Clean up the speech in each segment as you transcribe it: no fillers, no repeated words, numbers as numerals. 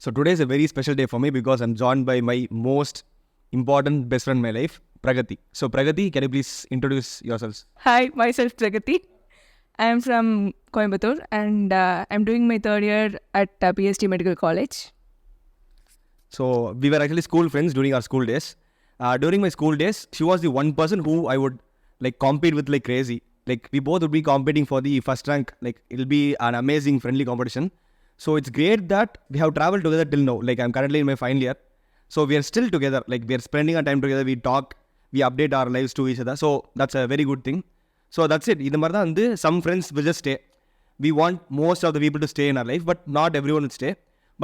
So today is a very special day for me because I'm joined by my most important best friend in my life, Pragati. So Pragati, can you please introduce yourselves? Hi, myself Pragati. I am from Coimbatore and I'm doing my third year at PST Medical College. So we were actually school friends during our school days. During my school days, she was the one person who I would like compete with like crazy. Like we both would be competing for the first rank. Like it'll be an amazing friendly competition. So it's great that we have traveled together till now. Like I'm currently in my final year. So we are still together. Like we are spending our time together. We talk, we update our lives to each other. So that's a very good thing. So that's it. இந்த மாதிரி தான் வந்து some friends will just stay. We want most of the people to stay in our life, but not everyone will stay.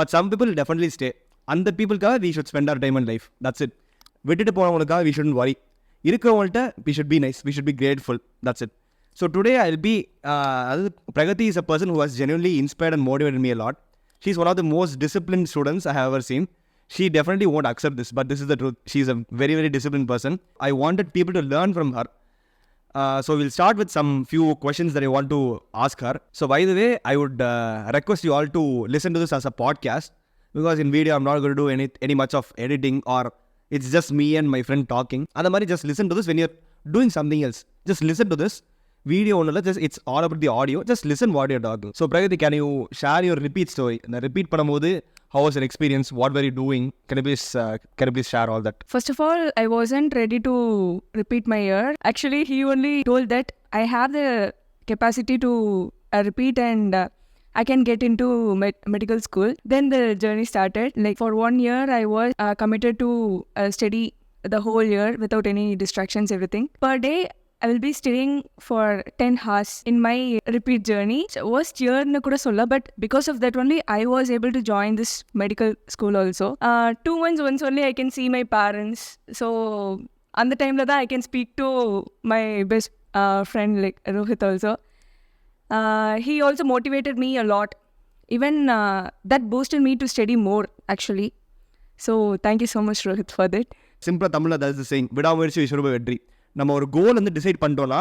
But some people will definitely stay. அந்த பீப்புளுக்காக we should spend our time in life. That's it. விட்டுட்டு போனவங்களுக்காக we shouldn't worry. இருக்கிறவங்கள்ட்ட we should be nice. We should be grateful. That's it. So today I'll be, Pragati is a person who has genuinely inspired and motivated me a lot. She's one of the most disciplined students I have ever seen. She definitely won't accept this, but this is the truth. She's a very, very disciplined person. I wanted people to learn from her. So we'll start with some few questions that I want to ask her. So by the way, I would request you all to listen to this as a podcast, because in video I'm not going to do any much of editing, or it's just me and my friend talking. And just listen to this when you're doing something else. Just listen to this. Video only, just it's all about the audio. Just listen what you're talking. So Pragati, can you share your repeat story? The repeat பண்ணும்போது, how was your experience? What were you doing? Can you please share all that? First of all, I wasn't ready to repeat my year. Actually, he only told that I have the capacity to repeat and I can get into medical school. Then the journey started. Like for 1 year, I was committed to study the whole year without any distractions, everything. Per day, I will be studying for 10 hours in my repeat journey. So worst year na kuda solla, but because of that only I was able to join this medical school also. 2 months once only I can see my parents. So on the time that I can speak to my best friend like Rohit also. He also motivated me a lot. Even that boosted me to study more actually. So thank you so much Rohit for that. Simple Tamil, that's the saying. விடாமுயற்சி விஸ்வரூப வெற்றி. நம்ம ஒரு கோல் வந்து decide பண்ணிட்டோம்னா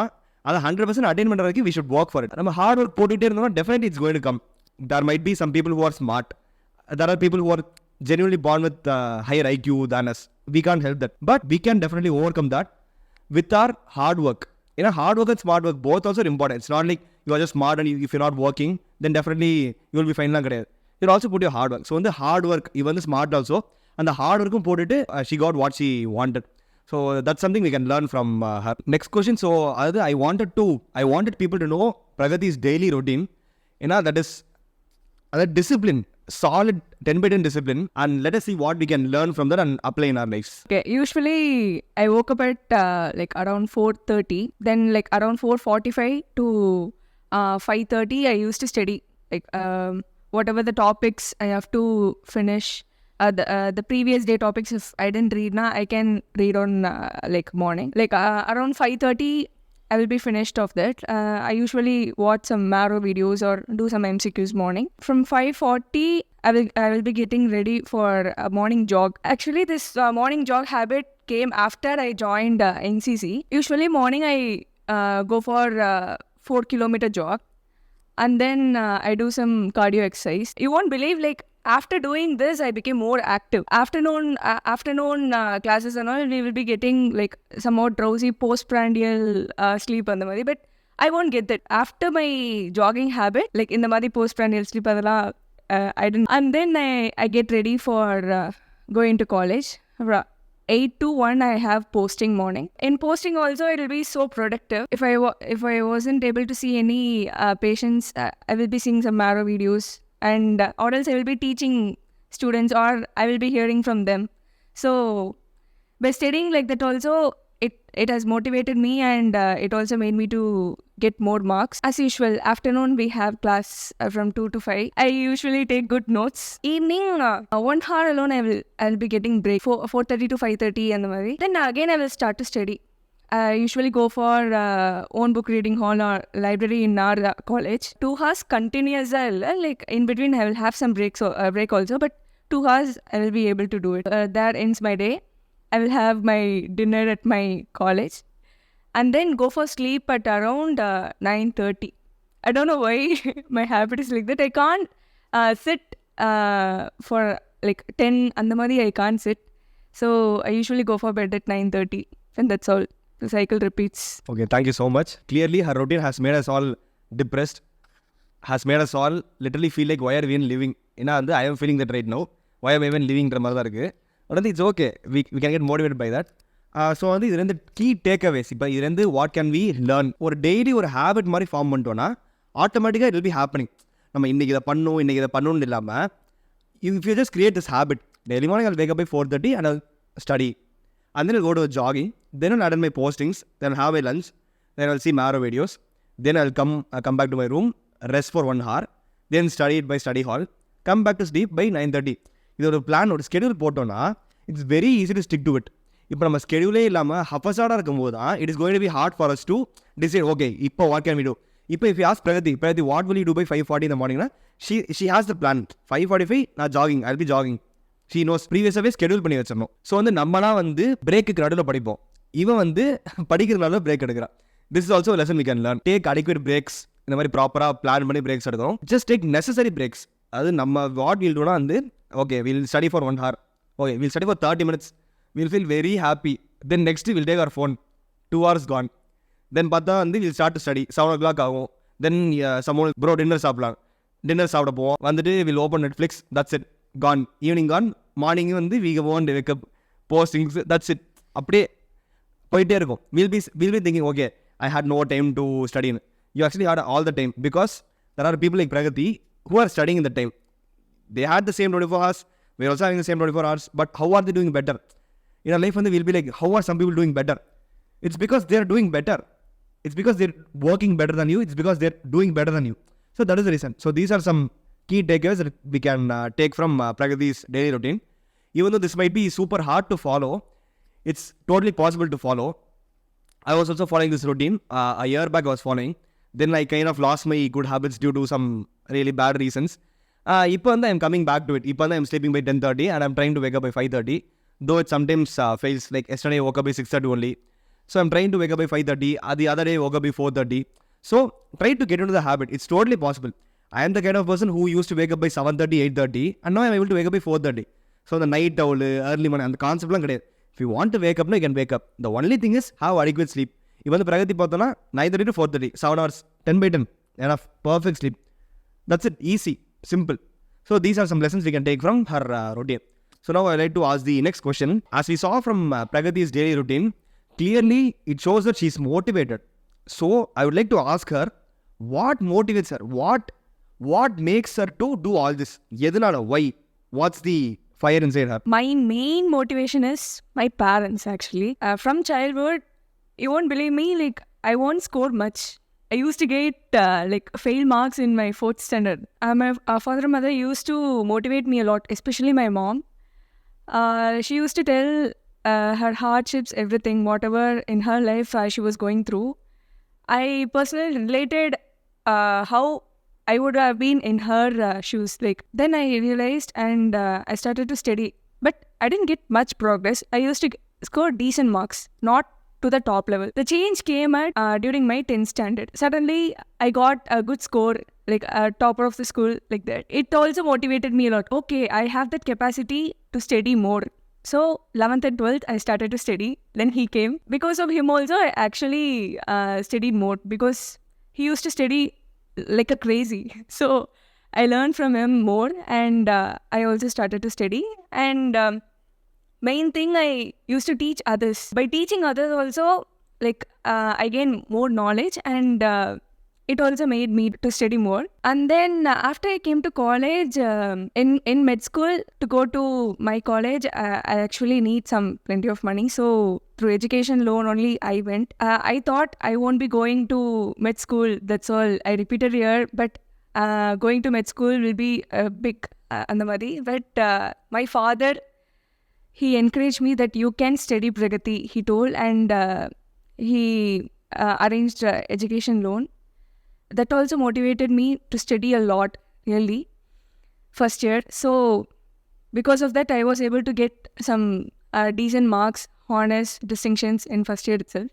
அதை 100% attain பண்ணுற வரைக்கும் we should work for it. நம்ம ஹார்ட் ஒர்க் போட்டுகிட்டே இருந்தோம்னா definitely it's going to come. There might be some people who are smart. There are people who are genuinely born with higher IQ than us. We can't help that. But we can definitely overcome that with our hard work. You know, hard work and smart work both also are important. It's not like you are just smart and if you're not working, then definitely you will be fine. You'll also put your hard work. So in the hard work, even the smart also, and the hard work போட்டுட்டு she got what she wanted. So that's something we can learn from her. Next question. So I wanted people to know Pragati's daily routine. You know, that is discipline, solid 10 by 10 discipline, and let us see what we can learn from that and apply in our lives. Okay, usually I woke up at like around 4:30. Then like around 4:45 to 5:30 I used to study. Like whatever the topics I have to finish. The previous day topics, if I didn't read now, I can read on like morning. Like around 5:30, I will be finished of that. I usually watch some Marrow videos or do some MCQs morning. From 5:40, I will be getting ready for a morning jog. Actually, this morning jog habit came after I joined NCC. Usually morning I go for 4-kilometer jog, and then I do some cardio exercise. You won't believe, like after doing this, I became more active. Afternoon classes and all, we will be getting like some more drowsy postprandial sleep and the madi, but I won't get that. After my jogging habit, like in the madi postprandial sleep, I didn't. And then I get ready for going to college. 8 to 1 I have posting morning. In posting also it will be so productive. If I wasn't able to see any patients, I will be seeing some Marrow videos, and or else I will be teaching students, or I will be hearing from them. So by studying like that also, it has motivated me, and it also made me to get more marks. As usual, afternoon we have class from 2 to 5. I usually take good notes. Evening 1 hour alone I'll be getting break, 4:30 to 5:30 and the movie. Then again I will start to study. I usually go for own book reading hall or library in our college. 2 hours continuous, like in between I will have some break also, but 2 hours I will be able to do it. That ends my day. I will have my dinner at my college and then go for sleep at around 9:30. I don't know why my habit is like that. I can't sit for like 10 அந்த மாதிரி I can't sit. So I usually go for bed at 9:30 and that's all. The cycle repeats. Okay, thank you so much. Clearly, her routine has made us all depressed, has made us all literally feel like why are we even living? ஏன்னா வந்து I am feeling that right now. Why am I even livingன்ற மாதிரி தான் இருக்குது. But வந்து it's okay. We can get motivated by that. So வந்து இதுலேருந்து key takeaways இப்போ இதுலேருந்து வாட் கேன் வி லேர்ன். ஒரு டெய்லி ஒரு ஹேபிட் மாதிரி ஃபார்ம் பண்ணிட்டோன்னா ஆட்டோமேட்டிக்காக இட் வில் பி ஹேப்பனிங். நம்ம இன்றைக்கி இதை பண்ணணும்னு இல்லாமல் if you just create this habit, daily morning I'll wake up by 4:30 and I'll study. And then I'll go to jogging. Then I'll attend my postings. Then I'll have my lunch. Then I'll see Maro videos. Then I'll come back to my room, rest for 1 hour. Then study it by study hall. Come back to sleep by 9:30. இது ஒரு plan, ஒரு schedule போட்டோன்னா it's very easy to stick to it. இப்போ நம்ம ஸ்கெடியூலே இல்லாமல் ஹஃபஸாடாக இருக்கும்போது தான் it is going to be hard for us to decide okay இப்போ வாட் கேன் வி டூ. இப்போ if you ask Pragathi what will you do by 5:40 இந்த மார்னிங்னா ஷி ஹாஸ் த பிளான். 5:45 நான் jogging, I will be jogging. She knows ப்ரீவியஸாகவே schedule பண்ணி வச்சிடணும். So வந்து நம்மளாம் வந்து பிரேக்குக்கு நடுவில் படிப்போம், இவன் வந்து படிக்கிறதுனால பிரேக் எடுக்கிறான். This is also lesson we can learn. Take adequate breaks. இந்த மாதிரி ப்ராப்பராக பிளான் பண்ணி பிரேக்ஸ் எடுக்கணும். Just take necessary breaks. அது நம்ம வாட் வில் டூனா வந்து okay will study for 1 hour, okay will study for 30 minutes, will feel very happy. Then next will take our phone, 2 hours gone. Then பார்த்தா வந்து will start to study. 7 o'clock ஆகும். Then சமோன் bro dinner சாப்பிடலாம், dinner சாப்பிட போவோம். வந்துட்டு will open Netflix, that's it, gone. Evening gone. Morning வந்து we won't wake up, postings, that's it. அப்படியே போயிட்டே இருக்கும். Will be thinking okay I had no time to ஸ்டடின்னு. You actually had all the time because there are people like Pragathi who are studying in the time. They had the same 24 hours. We are also having the same 24 hours. But how are they doing better? In our life, we'll be like, how are some people doing better? It's because they are doing better. It's because they're working better than you. It's because they're doing better than you. So that is the reason. So these are some key takeaways that we can take from Pragati's daily routine. Even though this might be super hard to follow, it's totally possible to follow. I was also following this routine. A year back I was following. Then I kind of lost my good habits due to some really bad reasons. இப்போ வந்து I'm coming back to it. இப்போ வந்து I'm sleeping by 10:30 and I'm trying to wake up by 5:30. Though it sometimes fails. Like yesterday I woke up by 6:30 only. So I'm trying to wake up by 5:30. The other day I woke up by 4:30. So try to get into the habit. It's totally possible. I am the kind of person who used to wake up by 7:30, 8:30 and now I'm able to wake up by 4:30. So the night owl, early morning, அந்த கான்செப்ட்லாம் கிடையாது. If you want to wake up, you can wake up. The only thing is have adequate sleep. இப்போ வந்து பிரகதி பார்த்தோன்னா 9:30 to 4:30, 7 hours, 10/10, enough, perfect sleep. That's it, easy, simple. So these are some lessons we can take from her routine. So now I'd like to ask the next question. As we saw from Pragati's daily routine, clearly it shows that she's motivated. So I would like to ask her, what motivates her? What makes her to do all this? Yedunala, why? What's the fire inside her? My main motivation is my parents actually. From childhood, you won't believe me, like I won't score much. I used to get like fail marks in my 4th standard. My father and mother used to motivate me a lot, especially my mom. She used to tell her hardships, everything, whatever in her life she was going through. I personally related how I would have been in her shoes. Like then I realized and I started to study. But I didn't get much progress. I used to score decent marks, not to the top level. The change came at during my 10th standard. Suddenly, I got a good score, like a topper of the school, like that. It also motivated me a lot. Okay, I have that capacity to study more. So 11th and 12th, I started to study. Then he came. Because of him also, I actually studied more because he used to study like a crazy. So I learned from him more and I also started to study. And main thing I used to teach others. By teaching others also, like I gained more knowledge and it also made me to study more. And then after I came to college, in med school, to go to my college, I actually need some plenty of money. So through education loan only I went. I thought I won't be going to med school. That's all. I repeated here, but going to med school will be a big andamadi. But my father, he encouraged me that you can study Pragati, he told, and he arranged education loan. That also motivated me to study a lot, really, first year. So because of that, I was able to get some decent marks, honors, distinctions in first year itself.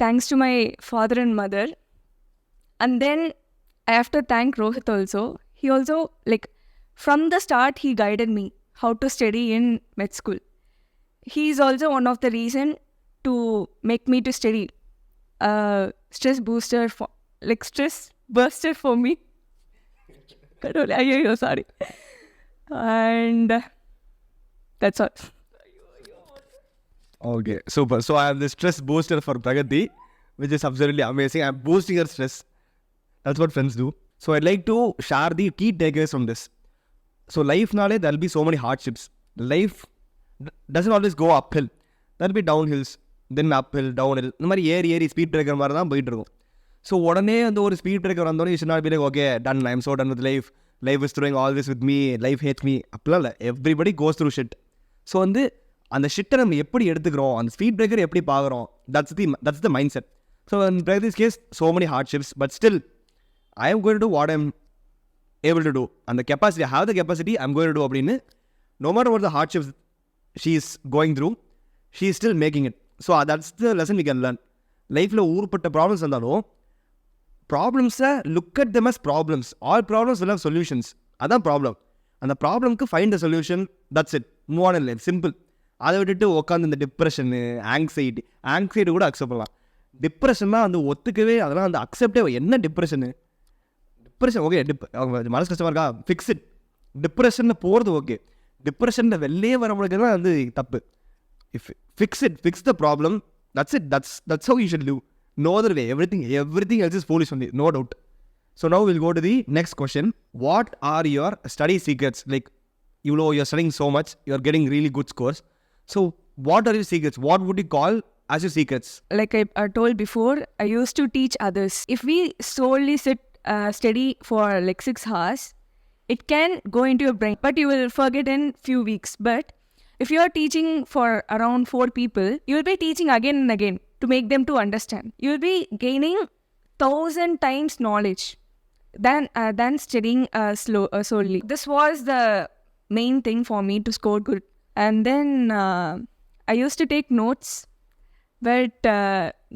Thanks to my father and mother. And then I have to thank Rohit also. He also, like, From the start, he guided me how to study in med school. He is also one of the reason to make me to study. Stress booster for stress buster for me. Sorry. And that's all. Okay, super. So I am the stress booster for Pragati, which is absolutely amazing. I'm boosting her stress. That's what friends do. So I'd like to share the key takeaways from this. So life nale there'll be so many hardships. Life doesn't always go uphill. There'll be downhills, then uphill, downhill. இந்த மாதிரி ஏறி speed breaker மாதிரி தான் போயிட்டு இருக்கும். So உடனே அந்த ஒரு ஸ்பீட் பிரேக்கர் வந்தோடனே you should not be like okay done I am so done with life, life is throwing all this with me, life hates me, அப்படிலாம் இல்லை. Everybody goes through shit. So வந்து அந்த ஷிட்டை நம்ம எப்படி எடுத்துக்கிறோம், அந்த ஸ்பீட் பிரேக்கர் எப்படி பார்க்குறோம், that's the mindset. So in Pragathi's case so many hardships, but still I am going to what I am able to do. And the capacity, I have the capacity, I'm going to do அப்படின்னு, no matter what the hardships she is going through, she is still making it. So that's the lesson we can learn. லைஃப்பில் ஊர்பட்ட problems இருந்தாலும் ப்ராப்ளம்ஸை look at them as problems. All problems will have solutions. அதான் problem. அந்த ப்ராப்ளம்க்கு find the solution, that's it, move on in life, simple. அதை விட்டுட்டு உட்காந்து இந்த டிப்ரெஷனு, ஆங்ஸைட்டி கூட அக்செப்ட் பண்ணலாம். டிப்ரெஷன்லாம் வந்து ஒத்துக்கவே, அதெல்லாம் அந்த அக்செப்டே, என்ன டிப்ரெஷனு, டிப்ரெஷன் ஓகே, மனசு கஷ்டமாக இருக்கா, ஃபிக்ஸ் இட். டிப்ரெஷனில் போகிறது ஓகே, டிப்ரெஷனில் வெளியே வர முடியாது வந்து தப்பு. If fix it, fix the problem, that's it, that's how you should live. No other way. Everything else is foolish only, no doubt. So now we'll go to the next question. What are your study secrets? Like, you know, you're studying so much, you're getting really good scores. So what are your secrets? What would you call as your secrets? Like I told before, I used to teach others. If we solely sit study for like 6 hours, it can go into your brain, but you will forget in few weeks. But if you are teaching for around 4 people, you will be teaching again and again to make them to understand. You will be gaining 1,000 times knowledge than studying solely. This was the main thing for me to score good. And then I used to take notes, but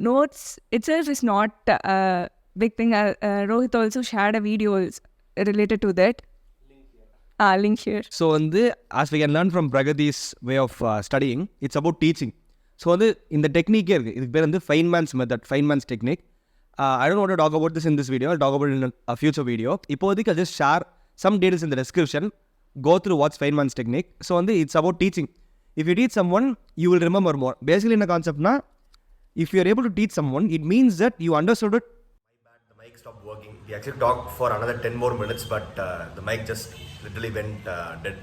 notes itself is not big thing. Rohit also shared a video related to that. Link here. So வந்து as we can learn from Pragati's way of studying, it's about teaching. So வந்து இந்த டெக்னிக்கே இருக்குது, இதுக்கு பேர் வந்து Feynman's method, Feynman's technique. I don't want to talk about this in this video. I'll talk about it in a future video. இப்போதைக்கு I'll just share some details in the description. Go through what's Feynman's technique. So வந்து it's about teaching. If you teach someone, you will remember more. Basically in a concept na, if you are able to teach someone, it means that you understood it. The mic stopped working. We actually talked for another 10 more minutes, but the mic just literally went dead.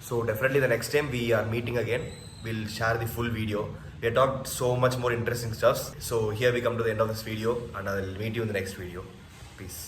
So definitely the next time we are meeting again, we'll share the full video. We have talked so much more interesting stuff. So here we come to the end of this video, and I'll meet you in the next video. Peace.